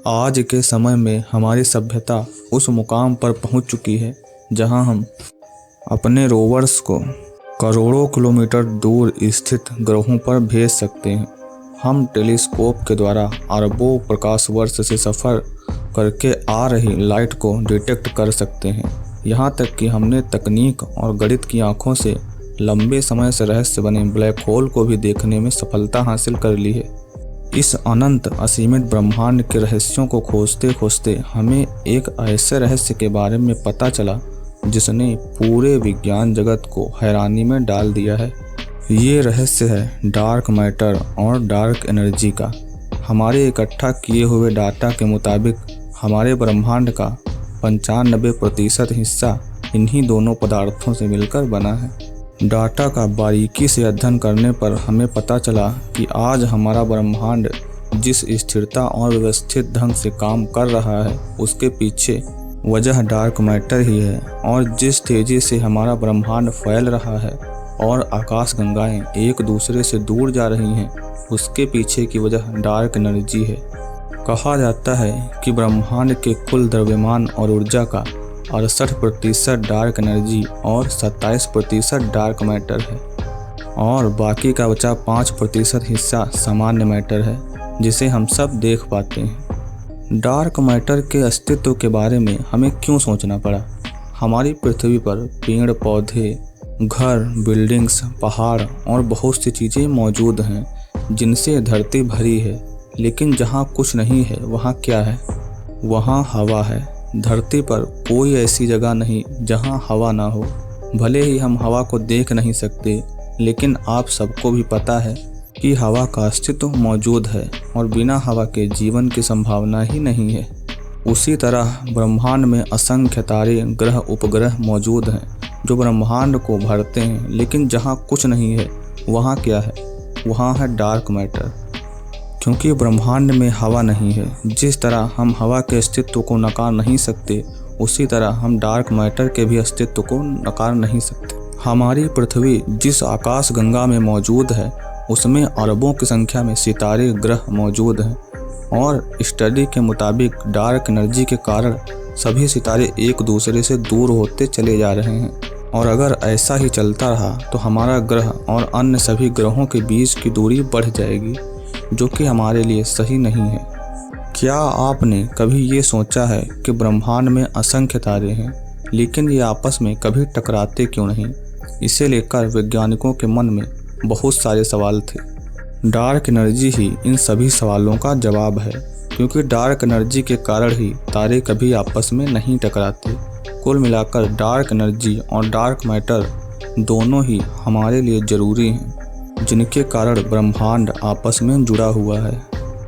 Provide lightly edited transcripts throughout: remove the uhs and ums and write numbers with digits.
आज के समय में हमारी सभ्यता उस मुकाम पर पहुंच चुकी है जहां हम अपने रोवर्स को करोड़ों किलोमीटर दूर स्थित ग्रहों पर भेज सकते हैं। हम टेलीस्कोप के द्वारा अरबों प्रकाश वर्ष से सफ़र करके आ रही लाइट को डिटेक्ट कर सकते हैं। यहाँ तक कि हमने तकनीक और गणित की आंखों से लंबे समय से रहस्य बने ब्लैक होल को भी देखने में सफलता हासिल कर ली है। इस अनंत असीमित ब्रह्मांड के रहस्यों को खोजते खोजते हमें एक ऐसे रहस्य के बारे में पता चला जिसने पूरे विज्ञान जगत को हैरानी में डाल दिया है। ये रहस्य है डार्क मैटर और डार्क एनर्जी का। हमारे इकट्ठा किए हुए डाटा के मुताबिक हमारे ब्रह्मांड का 95% हिस्सा इन्हीं दोनों पदार्थों से मिलकर बना है। डाटा का बारीकी से अध्ययन करने पर हमें पता चला कि आज हमारा ब्रह्मांड जिस स्थिरता और व्यवस्थित ढंग से काम कर रहा है उसके पीछे वजह डार्क मैटर ही है, और जिस तेजी से हमारा ब्रह्मांड फैल रहा है और आकाश गंगाएं एक दूसरे से दूर जा रही हैं उसके पीछे की वजह डार्क एनर्जी है। कहा जाता है कि ब्रह्मांड के कुल द्रव्यमान और ऊर्जा का 68% डार्क एनर्जी और 27% डार्क मैटर है, और बाकी का बचा 5% हिस्सा सामान्य मैटर है जिसे हम सब देख पाते हैं। डार्क मैटर के अस्तित्व के बारे में हमें क्यों सोचना पड़ा? हमारी पृथ्वी पर पेड़ पौधे, घर, बिल्डिंग्स, पहाड़ और बहुत सी चीज़ें मौजूद हैं जिनसे धरती भरी है, लेकिन जहाँ कुछ नहीं है वहाँ क्या है? वहाँ हवा है। धरती पर कोई ऐसी जगह नहीं जहाँ हवा ना हो। भले ही हम हवा को देख नहीं सकते, लेकिन आप सबको भी पता है कि हवा का अस्तित्व मौजूद है और बिना हवा के जीवन की संभावना ही नहीं है। उसी तरह ब्रह्मांड में असंख्य तारे, ग्रह, उपग्रह मौजूद हैं जो ब्रह्मांड को भरते हैं, लेकिन जहाँ कुछ नहीं है वहाँ क्या है? वहाँ है डार्क मैटर। क्योंकि ब्रह्मांड में हवा नहीं है, जिस तरह हम हवा के अस्तित्व को नकार नहीं सकते, उसी तरह हम डार्क मैटर के भी अस्तित्व को नकार नहीं सकते। हमारी पृथ्वी जिस आकाश गंगा में मौजूद है उसमें अरबों की संख्या में सितारे, ग्रह मौजूद हैं, और स्टडी के मुताबिक डार्क एनर्जी के कारण सभी सितारे एक दूसरे से दूर होते चले जा रहे हैं। और अगर ऐसा ही चलता रहा तो हमारा ग्रह और अन्य सभी ग्रहों के बीच की दूरी बढ़ जाएगी, जो कि हमारे लिए सही नहीं है। क्या आपने कभी ये सोचा है कि ब्रह्मांड में असंख्य तारे हैं, लेकिन ये आपस में कभी टकराते क्यों नहीं? इसे लेकर वैज्ञानिकों के मन में बहुत सारे सवाल थे। डार्क एनर्जी ही इन सभी सवालों का जवाब है, क्योंकि डार्क एनर्जी के कारण ही तारे कभी आपस में नहीं टकराते। कुल मिलाकर डार्क एनर्जी और डार्क मैटर दोनों ही हमारे लिए ज़रूरी हैं, जिनके कारण ब्रह्मांड आपस में जुड़ा हुआ है।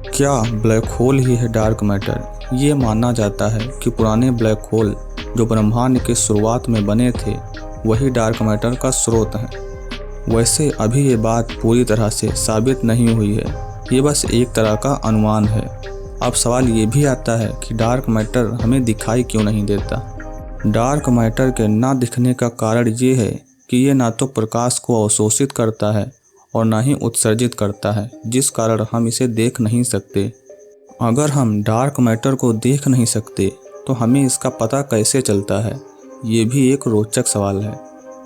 क्या ब्लैक होल ही है डार्क मैटर? ये माना जाता है कि पुराने ब्लैक होल जो ब्रह्मांड के शुरुआत में बने थे वही डार्क मैटर का स्रोत हैं। वैसे अभी ये बात पूरी तरह से साबित नहीं हुई है, ये बस एक तरह का अनुमान है। अब सवाल ये भी आता है कि डार्क मैटर हमें दिखाई क्यों नहीं देता? डार्क मैटर के ना दिखने का कारण ये है कि ये ना तो प्रकाश को अवशोषित करता है और ना ही उत्सर्जित करता है, जिस कारण हम इसे देख नहीं सकते। अगर हम डार्क मैटर को देख नहीं सकते तो हमें इसका पता कैसे चलता है? ये भी एक रोचक सवाल है।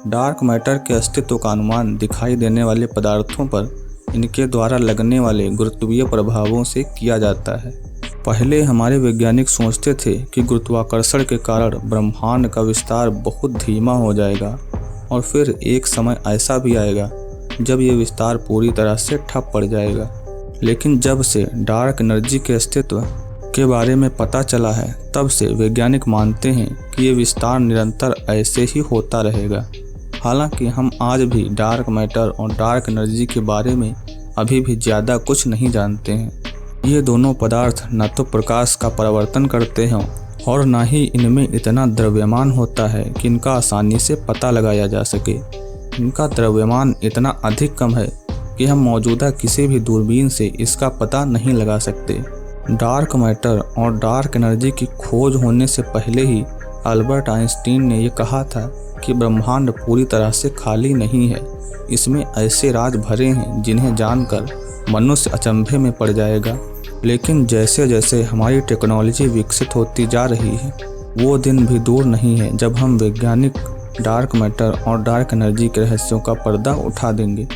डार्क मैटर के अस्तित्व का अनुमान दिखाई देने वाले पदार्थों पर इनके द्वारा लगने वाले गुरुत्वीय प्रभावों से किया जाता है। पहले हमारे वैज्ञानिक सोचते थे कि गुरुत्वाकर्षण के कारण ब्रह्मांड का विस्तार बहुत धीमा हो जाएगा, और फिर एक समय ऐसा भी आएगा जब ये विस्तार पूरी तरह से ठप पड़ जाएगा। लेकिन जब से डार्क एनर्जी के अस्तित्व के बारे में पता चला है, तब से वैज्ञानिक मानते हैं कि ये विस्तार निरंतर ऐसे ही होता रहेगा। हालांकि हम आज भी डार्क मैटर और डार्क एनर्जी के बारे में अभी भी ज़्यादा कुछ नहीं जानते हैं। ये दोनों पदार्थ न तो प्रकाश का परावर्तन करते हैं और न ही इनमें इतना द्रव्यमान होता है कि इनका आसानी से पता लगाया जा सके। इनका द्रव्यमान इतना अधिक कम है कि हम मौजूदा किसी भी दूरबीन से इसका पता नहीं लगा सकते। डार्क मैटर और डार्क एनर्जी की खोज होने से पहले ही अल्बर्ट आइंस्टीन ने यह कहा था कि ब्रह्मांड पूरी तरह से खाली नहीं है, इसमें ऐसे राज भरे हैं जिन्हें जानकर मनुष्य अचंभे में पड़ जाएगा। लेकिन जैसे जैसे हमारी टेक्नोलॉजी विकसित होती जा रही है, वो दिन भी दूर नहीं है जब हम वैज्ञानिक डार्क मैटर और डार्क एनर्जी के रहस्यों का पर्दा उठा देंगे।